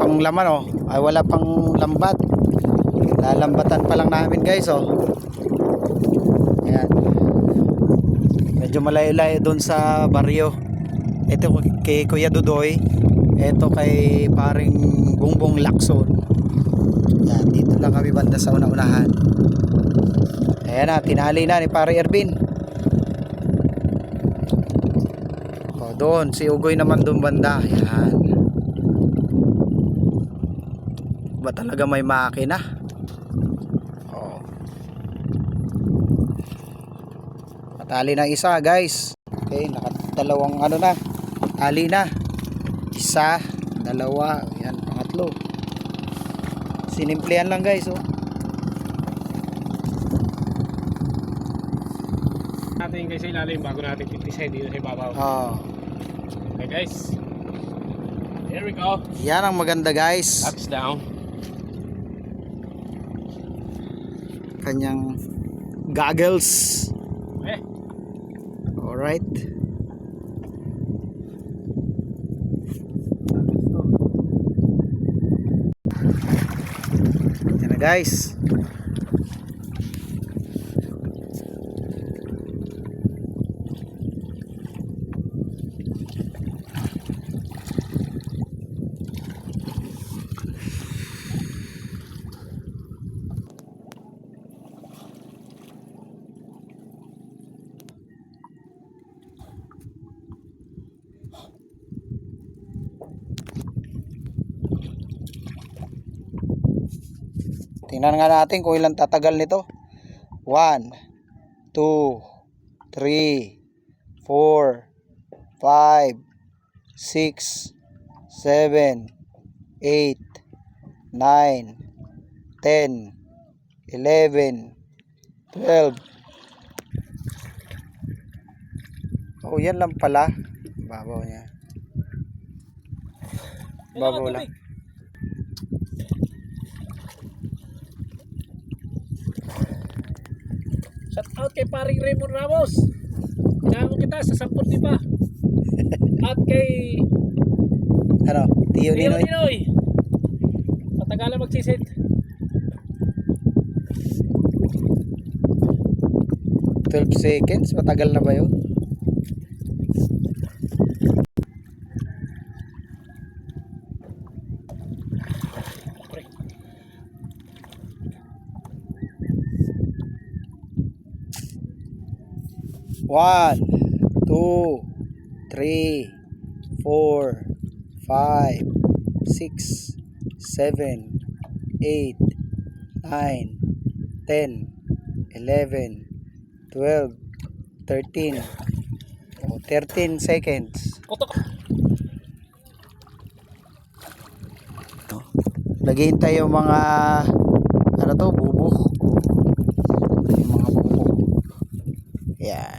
pang laman oh. Ay wala pang lambat. Lalambatan pa lang namin guys oh. Ayan. Medyo malayo-layo doon sa baryo. Ito kay Kuya Dudoy. Ito kay paring Bongbong Lacson. Ayan, dito lang kami banda sa una-unahan. Ayan na, tinali na ni pare Ervin. O doon, si Ugoy naman doon banda. Ayan. Ba talaga may makina? O. Matali na isa guys. Okay, nakadalawang ano na. Tali na. Isa, dalawa, yan, pangatlo. Sinimplihan lang guys oh. Natin guys sa ilalim bago natin titisay dito sa ibabaw. Okay guys. Here we go. Yan ang maganda guys. Ups down. Kanyang goggles. Okay. Alright. Yan na guys. Tingnan nga natin kung ilang tatagal nito. 1, 2, 3, 4, 5, 6, 7, 8, 9, 10, 11, 12. Oh, yan lang pala. Babaw niya. Babaw lang. Shout out kay paring Raymond Ramos. Kamo kita sa 10 di ba? At kay Ano? Tiyo Ninoy. Ninoy. Patagalan magsisit. Seconds, matagal na ba yun? One, 2, 3, 4, 5, 6, 7, 8, 9, 10, 11, 12, 13, 13 seconds. Kotok. Ito. Naghihintay yung mga ano to, bubo. Yung mga bubo. Yan.